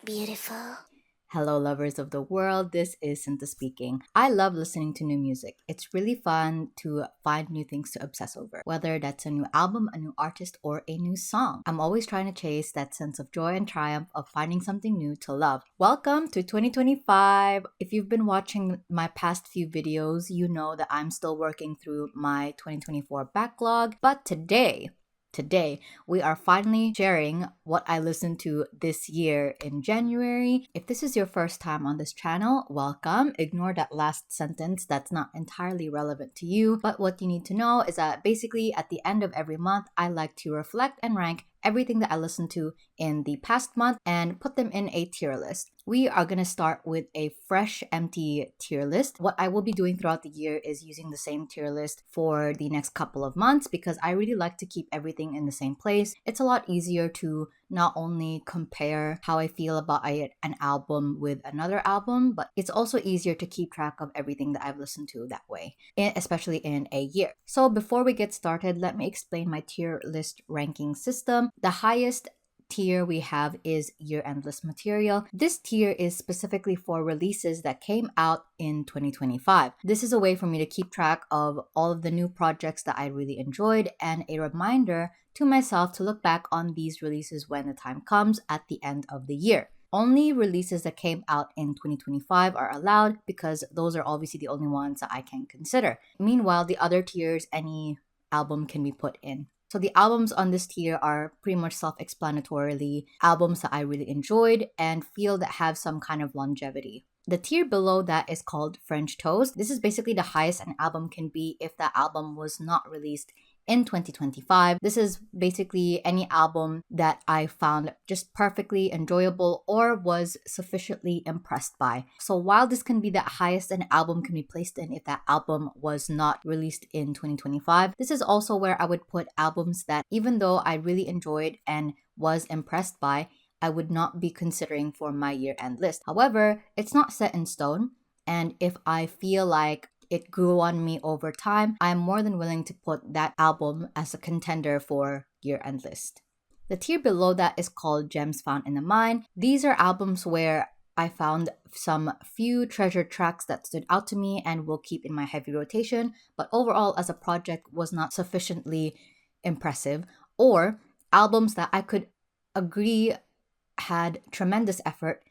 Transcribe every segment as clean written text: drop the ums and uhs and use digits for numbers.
beautiful? Hello, lovers of the world. This is SZA speaking. I love listening to new music. It's really fun to find new things to obsess over, whether that's a new album, a new artist, or a new song. I'm always trying to chase that sense of joy and triumph of finding something new to love. Welcome to 2025. If you've been watching my past few videos, you know that I'm still working through my 2024 backlog, but Today, we are finally sharing what I listened to this year in January. If this is your first time on this channel, welcome. Ignore that last sentence that's not entirely relevant to you. But what you need to know is that basically at the end of every month, I like to reflect and rank everything that I listened to in the past month and put them in a tier list. We are going to start with a fresh, empty tier list. What I will be doing throughout the year is using the same tier list for the next couple of months because I really like to keep everything in the same place. It's a lot easier to not only compare how I feel about an album with another album, but it's also easier to keep track of everything that I've listened to that way, especially in a year. So before we get started, let me explain my tier list ranking system. The highest tier we have is year-end list material. This tier is specifically for releases that came out in 2025. This is a way for me to keep track of all of the new projects that I really enjoyed and a reminder to myself to look back on these releases when the time comes at the end of the year. Only releases that came out in 2025 are allowed because those are obviously the only ones that I can consider. Meanwhile, the other tiers, any album can be put in. So the albums on this tier are pretty much self-explanatorily albums that I really enjoyed and feel that have some kind of longevity. The tier below that is called French Toast. This is basically the highest an album can be if that album was not released in 2025. This is basically any album that I found just perfectly enjoyable or was sufficiently impressed by. So while this can be the highest an album can be placed in if that album was not released in 2025, this is also where I would put albums that even though I really enjoyed and was impressed by, I would not be considering for my year-end list. However, it's not set in stone, and if I feel like it grew on me over time, I'm more than willing to put that album as a contender for year-end list. The tier below that is called Gems Found in the Mind. These are albums where I found some few treasured tracks that stood out to me and will keep in my heavy rotation, but overall as a project was not sufficiently impressive, or albums that I could agree had tremendous effort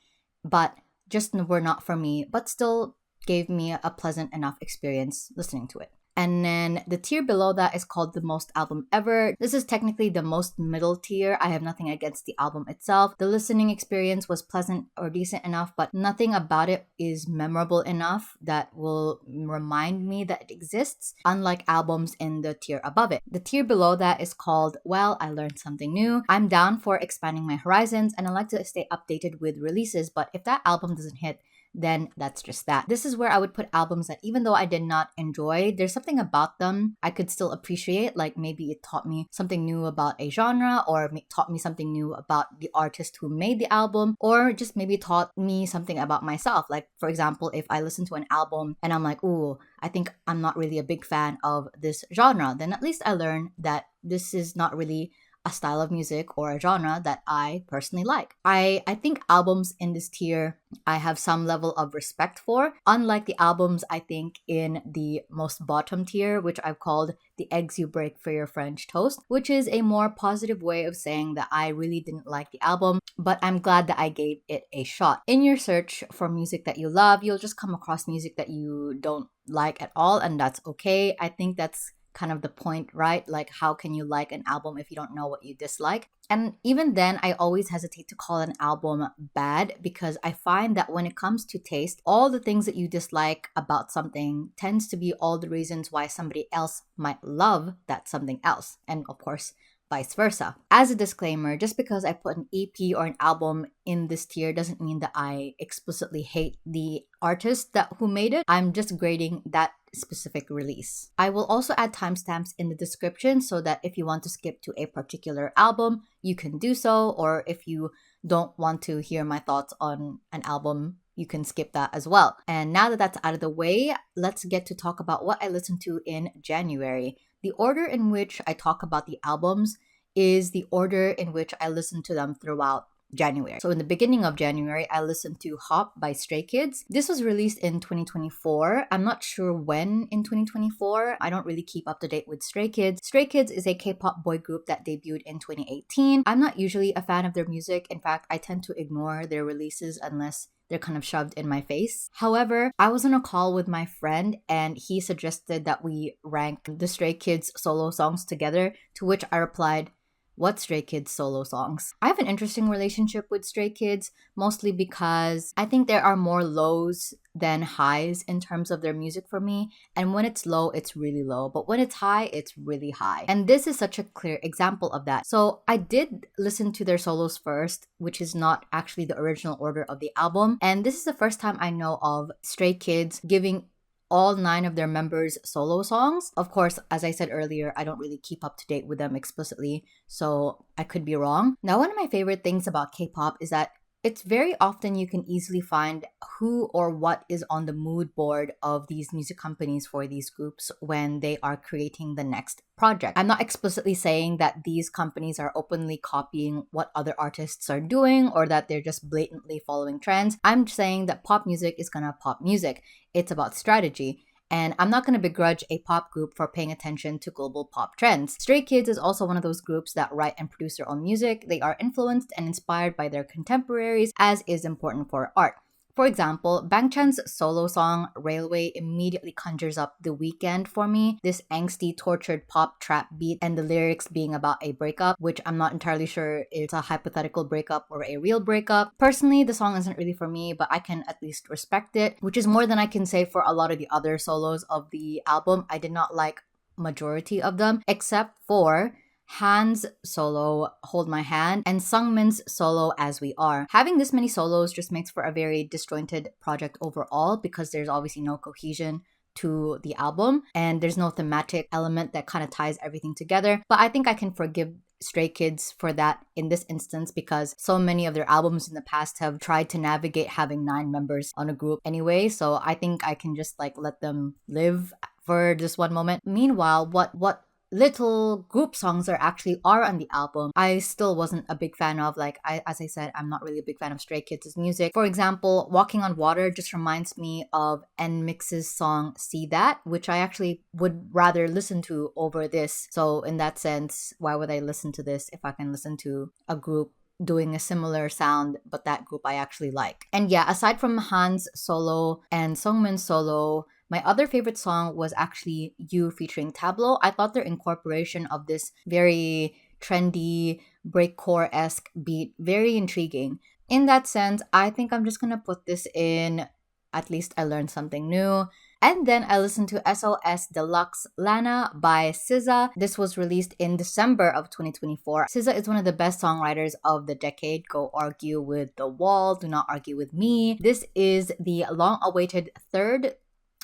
but just were not for me, but still gave me a pleasant enough experience listening to it. And then the tier below that is called the most album ever. This is technically the most middle tier. I have nothing against the album itself. The listening experience was pleasant or decent enough, but nothing about it is memorable enough that will remind me that it exists, unlike albums in the tier above it. The tier below that is called, well, I learned something new. I'm down for expanding my horizons and I like to stay updated with releases, but if that album doesn't hit, then that's just that. This is where I would put albums that even though I did not enjoy, there's something about them I could still appreciate. Like maybe it taught me something new about a genre, or taught me something new about the artist who made the album, or just maybe taught me something about myself. Like for example, if I listen to an album and I'm like, ooh, I think I'm not really a big fan of this genre, then at least I learn that this is not really a style of music or a genre that I personally like. I think albums in this tier I have some level of respect for, unlike the albums I think in the most bottom tier, which I've called the eggs you break for your French toast, which is a more positive way of saying that I really didn't like the album, but I'm glad that I gave it a shot. In your search for music that you love, you'll just come across music that you don't like at all, and that's okay. I think that's kind of the point, right? Like, how can you like an album if you don't know what you dislike? And even then, I always hesitate to call an album bad because I find that when it comes to taste, all the things that you dislike about something tends to be all the reasons why somebody else might love that something else. And of course, vice versa. As a disclaimer, just because I put an EP or an album in this tier doesn't mean that I explicitly hate the artist who made it. I'm just grading that specific release. I will also add timestamps in the description so that if you want to skip to a particular album, you can do so, or if you don't want to hear my thoughts on an album, you can skip that as well. And now that that's out of the way, let's get to talk about what I listened to in January. The order in which I talk about the albums is the order in which I listened to them throughout January. So in the beginning of January, I listened to Hop by Stray Kids. This was released in 2024. I'm not sure when in 2024. I don't really keep up to date with Stray Kids. Stray Kids is a K-pop boy group that debuted in 2018. I'm not usually a fan of their music. In fact, I tend to ignore their releases unless they're kind of shoved in my face. However, I was on a call with my friend and he suggested that we rank the Stray Kids solo songs together, to which I replied, what Stray Kids solo songs? I have an interesting relationship with Stray Kids, mostly because I think there are more lows than highs in terms of their music for me. And when it's low, it's really low. But when it's high, it's really high. And this is such a clear example of that. So I did listen to their solos first, which is not actually the original order of the album. And this is the first time I know of Stray Kids giving all 9 of their members solo songs. Of course, as I said earlier, I don't really keep up to date with them explicitly, so I could be wrong. Now, one of my favorite things about K-pop is that it's very often you can easily find who or what is on the mood board of these music companies for these groups when they are creating the next project. I'm not explicitly saying that these companies are openly copying what other artists are doing or that they're just blatantly following trends. I'm saying that pop music is gonna pop music. It's about strategy. And I'm not going to begrudge a pop group for paying attention to global pop trends. Stray Kids is also one of those groups that write and produce their own music. They are influenced and inspired by their contemporaries, as is important for art. For example, Bangchan's solo song Railway immediately conjures up The Weeknd for me. This angsty, tortured pop trap beat and the lyrics being about a breakup, which I'm not entirely sure is a hypothetical breakup or a real breakup. Personally, the song isn't really for me, but I can at least respect it, which is more than I can say for a lot of the other solos of the album. I did not like majority of them, except for Han's solo, Hold My Hand, and Sungmin's solo, As We Are. Having this many solos just makes for a very disjointed project overall because there's obviously no cohesion to the album and there's no thematic element that kind of ties everything together. But I think I can forgive Stray Kids for that in this instance because so many of their albums in the past have tried to navigate having 9 members on a group anyway. So I think I can just let them live for just one moment. Meanwhile, what little group songs there actually are on the album, I still wasn't a big fan of. As I said, I'm not really a big fan of Stray Kids' music. For example, Walking on Water just reminds me of NMIX's song See That, which I actually would rather listen to over this. So in that sense, why would I listen to this if I can listen to a group doing a similar sound, but that group I actually like? And yeah, aside from Han's solo and Sungmin's solo, my other favorite song was actually You featuring Tableau. I thought their incorporation of this very trendy, breakcore-esque beat very intriguing. In that sense, I think I'm just gonna put this in At Least I Learned Something New. And then I listened to SOS Deluxe Lana by SZA. This was released in December of 2024. SZA is one of the best songwriters of the decade. Go argue with The Wall, do not argue with me. This is the long-awaited third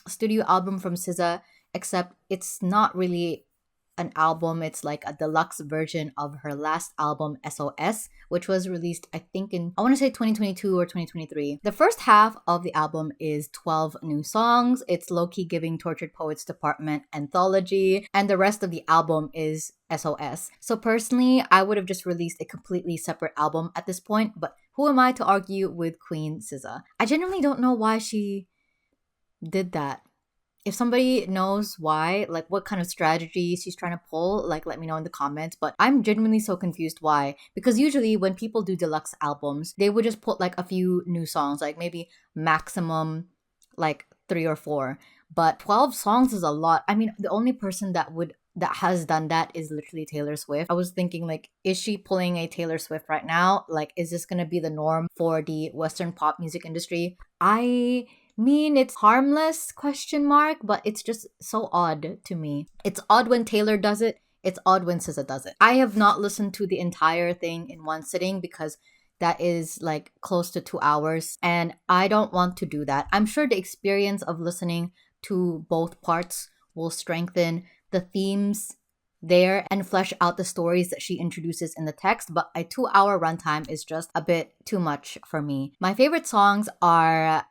studio album from SZA, except it's not really an album. It's like a deluxe version of her last album, SOS, which was released, I think, I want to say 2022 or 2023. The first half of the album is 12 new songs. It's low-key giving Tortured Poets Department anthology, and the rest of the album is SOS. So personally, I would have just released a completely separate album at this point, but who am I to argue with Queen SZA? I genuinely don't know why she did that. If somebody knows why, what kind of strategy she's trying to pull, let me know in the comments. But I'm genuinely so confused why. Because usually when people do deluxe albums, they would just put a few new songs, maybe maximum 3 or 4. But 12 songs is a lot. I mean, the only person that has done that is literally Taylor Swift. I was thinking, is she pulling a Taylor Swift right now? Is this gonna be the norm for the Western pop music industry? I mean, it's harmless, but it's just so odd to me. It's odd when Taylor does it. It's odd when SZA does it. I have not listened to the entire thing in one sitting because that is close to 2 hours and I don't want to do that. I'm sure the experience of listening to both parts will strengthen the themes there and flesh out the stories that she introduces in the text, but a 2-hour runtime is just a bit too much for me. My favorite songs are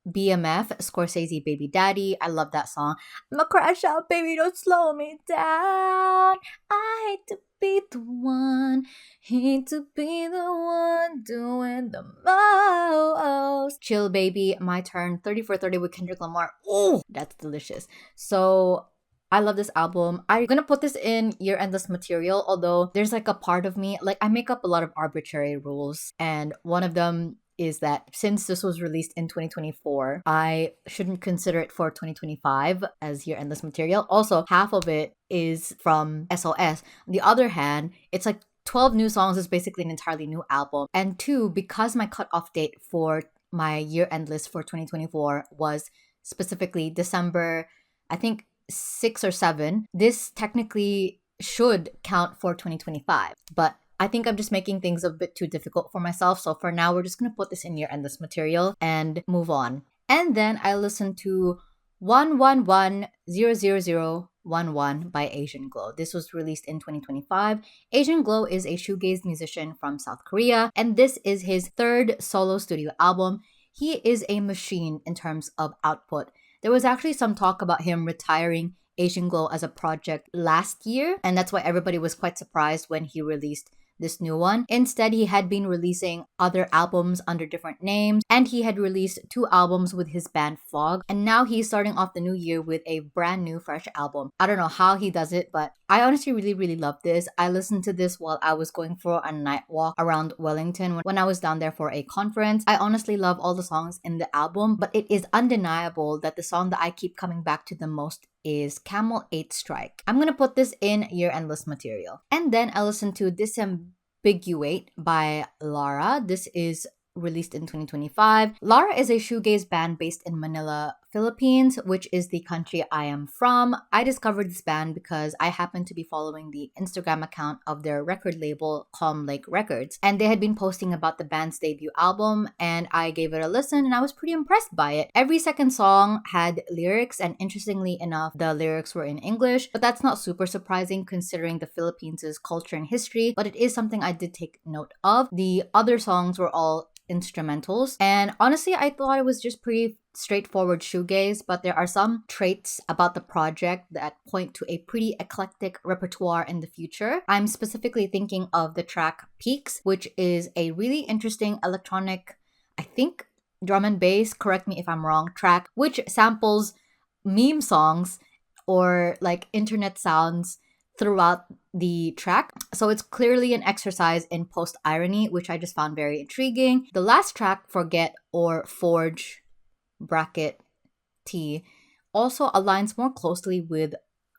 BMF, Scorsese Baby Daddy. I love that song. I'm a crash out, baby, don't slow me down. I hate to be the one, hate to be the one doing the most. Chill Baby, My Turn, 30 for 30 with Kendrick Lamar. Oh, that's delicious. So I love this album. I'm gonna put this in Year Endless Material, although there's like a part of me, like I make up a lot of arbitrary rules, and one of them is that since this was released in 2024, I shouldn't consider it for 2025 as Year Endless Material. Also, half of it is from SOS. On the other hand, it's like 12 new songs is basically an entirely new album. And two, because my cutoff date for my year end list for 2024 was specifically December, I think 6 or 7, this technically should count for 2025. But I think I'm just making things a bit too difficult for myself. So for now, we're just going to put this in Year Endless Material and move on. And then I listened to 1110011 by Asian Glow. This was released in 2025. Asian Glow is a shoegaze musician from South Korea, and this is his third solo studio album. He is a machine in terms of output. There was actually some talk about him retiring Asian Glow as a project last year, and that's why everybody was quite surprised when he released this new one. Instead, he had been releasing other albums under different names, and he had released 2 albums with his band Fog, and now he's starting off the new year with a brand new fresh album. I don't know how he does it, but I honestly really love this. I listened to this while I was going for a night walk around Wellington when I was down there for a conference. I honestly love all the songs in the album, but it is undeniable that the song that I keep coming back to the most is Camel 8 Strike. I'm gonna put this in Year Endless Material. And then I listened to Disambiguate by Lara. This is released in 2025. Lara is a shoegaze band based in Manila, Philippines, which is the country I am from. I discovered this band because I happened to be following the Instagram account of their record label, Calm Lake Records, and they had been posting about the band's debut album, and I gave it a listen and I was pretty impressed by it. Every second song had lyrics, and interestingly enough, the lyrics were in English, but that's not super surprising considering the Philippines' culture and history, but it is something I did take note of. The other songs were all instrumentals, and honestly I thought it was just pretty straightforward shoegaze, but there are some traits about the project that point to a pretty eclectic repertoire in the future. I'm specifically thinking of the track Peaks, which is a really interesting electronic, I think drum and bass, correct me if I'm wrong, track which samples meme songs or like internet sounds throughout the track. So it's clearly an exercise in post-irony, which I just found very intriguing. The last track, Forget or Forge bracket T, also aligns more closely with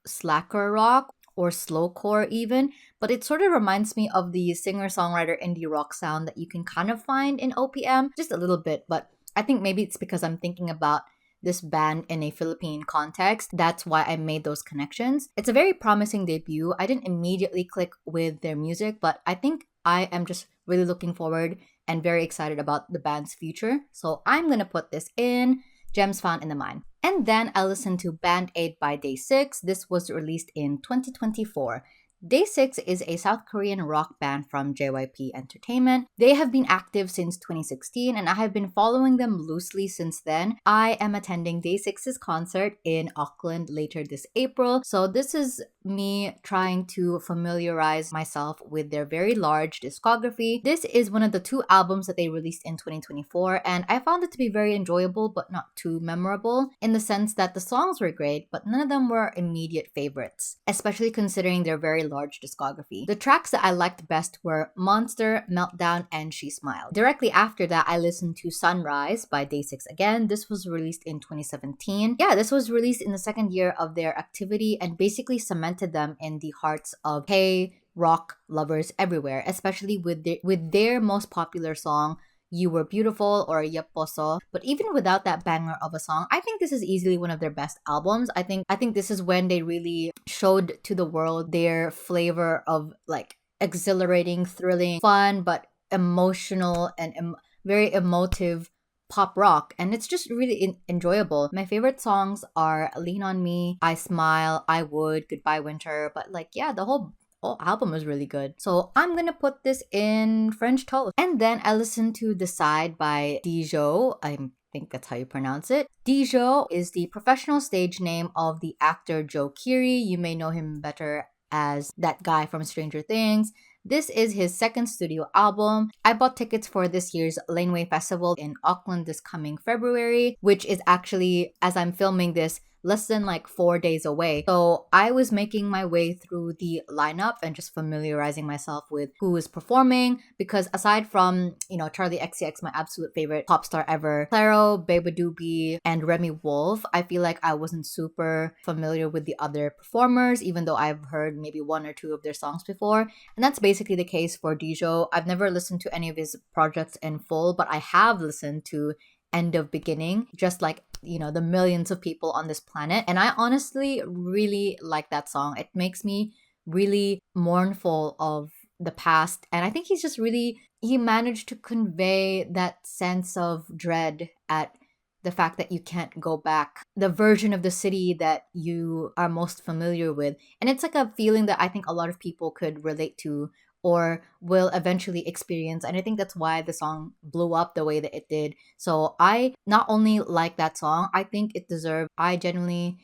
slacker rock or slowcore even, but it sort of reminds me of the singer-songwriter indie rock sound that you can kind of find in OPM, just a little bit, but I think maybe it's because I'm thinking about this band in a Philippine context. That's why I made those connections. It's a very promising debut. I didn't immediately click with their music, but I think I am just really looking forward and very excited about the band's future. So I'm gonna put this in Gems Found in the Mind. And then I listened to Band Aid by Day6. This was released in 2024. Day6 is a South Korean rock band from JYP Entertainment. They have been active since 2016 and I have been following them loosely since then. I am attending Day6's concert in Auckland later this April. So this is me trying to familiarize myself with their very large discography. This is one of the 2 albums that they released in 2024 and I found it to be very enjoyable but not too memorable, in the sense that the songs were great but none of them were immediate favorites, especially considering their very large discography. The tracks that I liked best were Monster, Meltdown, and She Smiled. Directly after that, I listened to Sunrise by Day6 again. This was released in 2017. Yeah, this was released in the second year of their activity and basically cemented them in the hearts of K-rock lovers everywhere, especially with their most popular song, You Were Beautiful or Yeposo. But even without that banger of a song, I think this is easily one of their best albums. I think this is when they really showed to the world their flavor of like exhilarating, thrilling, fun, but emotional and very emotive pop rock, and it's just really enjoyable. My favorite songs are Lean on Me, I Smile, I Would, Goodbye Winter, but like yeah, the whole album is really good. So I'm gonna put this in French Toast. And then I listened to Decide by Dijo. I think that's how you pronounce it. Dijo is the professional stage name of the actor Joe Keery. You may know him better as that guy from Stranger Things. This is his second studio album. I bought tickets for this year's Laneway Festival in Auckland this coming February, which is actually, as I'm filming this, less than like 4 days away. So I was making my way through the lineup and just familiarizing myself with who is performing, because aside from, Charli XCX, my absolute favorite pop star ever, Clairo, Beba Doobie, and Remy Wolf, I feel like I wasn't super familiar with the other performers, even though I've heard maybe one or two of their songs before. And that's basically the case for Dijo. I've never listened to any of his projects in full, but I have listened to End of Beginning, just like the millions of people on this planet, and I honestly really like that song. It makes me really mournful of the past, and I think he managed to convey that sense of dread at the fact that you can't go back, the version of the city that you are most familiar with. And it's like a feeling that I think a lot of people could relate to or will eventually experience. And I think that's why the song blew up the way that it did. So I not only like that song, I think it deserved, I genuinely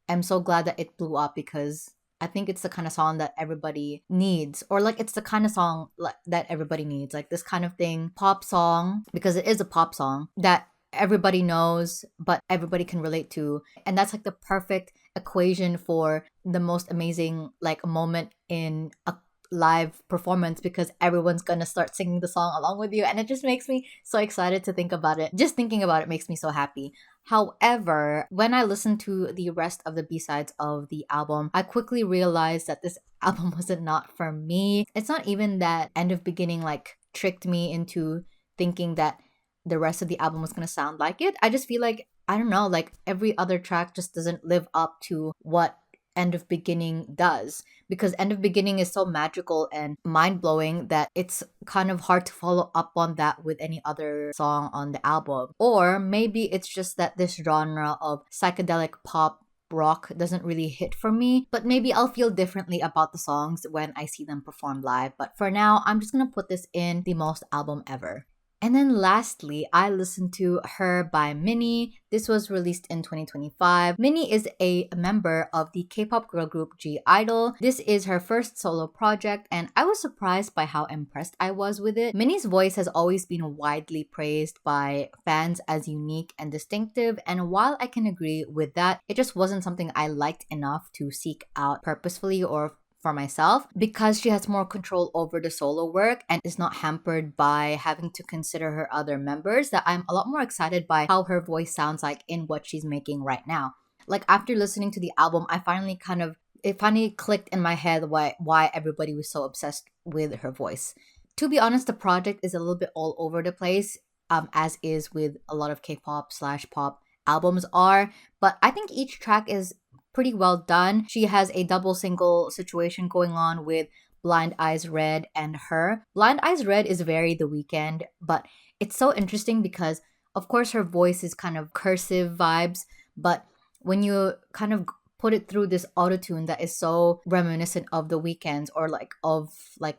am so glad that it blew up, because I think it's the kind of song that everybody needs, or like it's the kind of song that everybody needs, like this kind of thing, pop song, because it is a pop song that everybody knows but everybody can relate to. And that's like the perfect equation for the most amazing like moment in a live performance, because everyone's gonna start singing the song along with you, and it just makes me so excited to think about it. Just thinking about it makes me so happy. However, when I listened to the rest of the B-sides of the album, I quickly realized that this album wasn't not for me. It's not even that End of Beginning like tricked me into thinking that the rest of the album was gonna sound like it. I just feel like, I don't know, like every other track just doesn't live up to what End of Beginning does, because End of Beginning is so magical and mind-blowing that it's kind of hard to follow up on that with any other song on the album. Or maybe it's just that this genre of psychedelic pop rock doesn't really hit for me, but maybe I'll feel differently about the songs when I see them perform live. But for now, I'm just gonna put this in the most album ever. And then lastly, I listened to Her by Minnie. This was released in 2025. Minnie is a member of the K-pop girl group (G)I-DLE. This is her first solo project, and I was surprised by how impressed I was with it. Minnie's voice has always been widely praised by fans as unique and distinctive, and while I can agree with that, it just wasn't something I liked enough to seek out purposefully or for myself, because she has more control over the solo work and is not hampered by having to consider her other members, that I'm a lot more excited by how her voice sounds like in what she's making right now. Like after listening to the album, it finally clicked in my head why everybody was so obsessed with her voice. To be honest, the project is a little bit all over the place, as is with a lot of K-pop/pop albums are, but I think each track is pretty well done. She has a double single situation going on with Blind Eyes Red and Her. Blind Eyes Red is very The Weeknd, but it's so interesting because, of course, her voice is kind of cursive vibes, but when you kind of put it through this autotune that is so reminiscent of The Weeknd's or of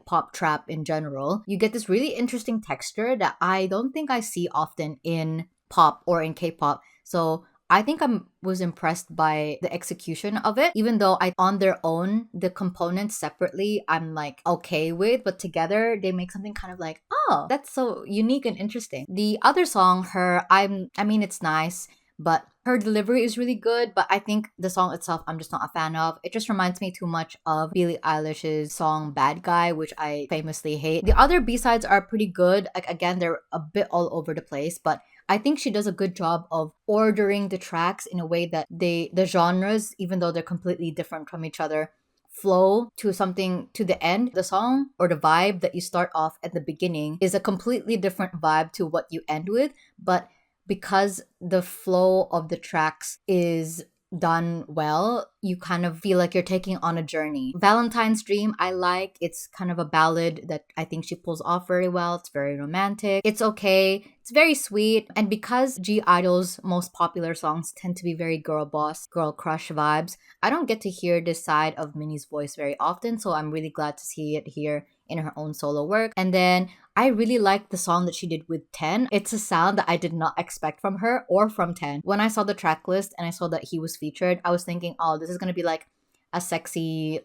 pop trap in general, you get this really interesting texture that I don't think I see often in pop or in K-pop. So I think I was impressed by the execution of it, even though on their own, the components separately, I'm okay with, but together they make something kind of oh, that's so unique and interesting. The other song, Her, I mean, it's nice, but her delivery is really good, but I think the song itself, I'm just not a fan of. It just reminds me too much of Billie Eilish's song Bad Guy, which I famously hate. The other B-sides are pretty good. Again, they're a bit all over the place, but I think she does a good job of ordering the tracks in a way that the genres, even though they're completely different from each other, flow to something to the end. The song or the vibe that you start off at the beginning is a completely different vibe to what you end with, but because the flow of the tracks is done well, you kind of feel like you're taking on a journey. Valentine's Dream, I like. It's kind of a ballad that I think she pulls off very well. It's very romantic. It's okay. It's very sweet. And because (G)I-DLE's most popular songs tend to be very girl boss, girl crush vibes, I don't get to hear this side of Minnie's voice very often, so I'm really glad to see it here in her own solo work. And then I really liked the song that she did with 10. It's a sound that I did not expect from her or from 10. When I saw the track list and I saw that he was featured, I was thinking, oh, this is going to be a sexy,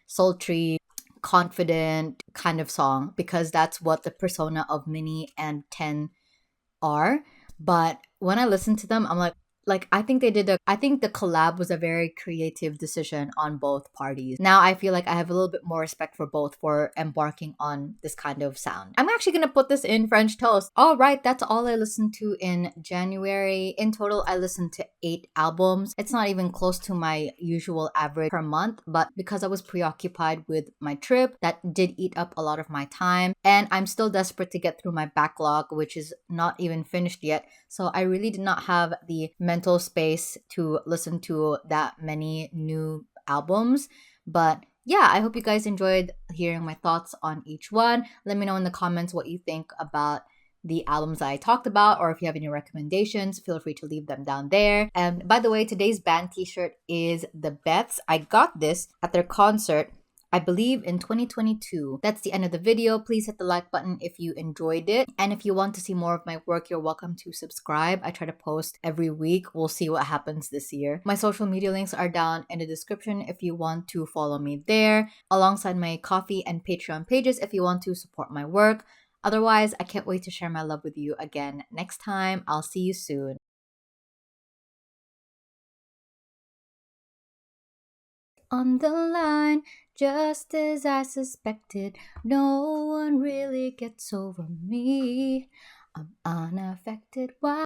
sultry, confident kind of song because that's what the persona of Minnie and Ten are. But when I listen to them, I'm like I think I think the collab was a very creative decision on both parties. Now I feel like I have a little bit more respect for both for embarking on this kind of sound. I'm actually gonna put this in French toast. All right, that's all I listened to in January. In total, I listened to 8 albums. It's not even close to my usual average per month, but because I was preoccupied with my trip, that did eat up a lot of my time. And I'm still desperate to get through my backlog, which is not even finished yet. So I really did not have the mental space to listen to that many new albums. But yeah, I hope you guys enjoyed hearing my thoughts on each one. Let me know in the comments what you think about the albums I talked about, or if you have any recommendations, feel free to leave them down there. And by the way, today's band t-shirt is the Beths. I got this at their concert, I believe in 2022. That's the end of the video. Please hit the like button if you enjoyed it. And if you want to see more of my work, you're welcome to subscribe. I try to post every week. We'll see what happens this year. My social media links are down in the description if you want to follow me there, alongside my Ko-fi and Patreon pages if you want to support my work. Otherwise, I can't wait to share my love with you again next time. I'll see you soon. On the line, just as I suspected, no one really gets over me. I'm unaffected. Why?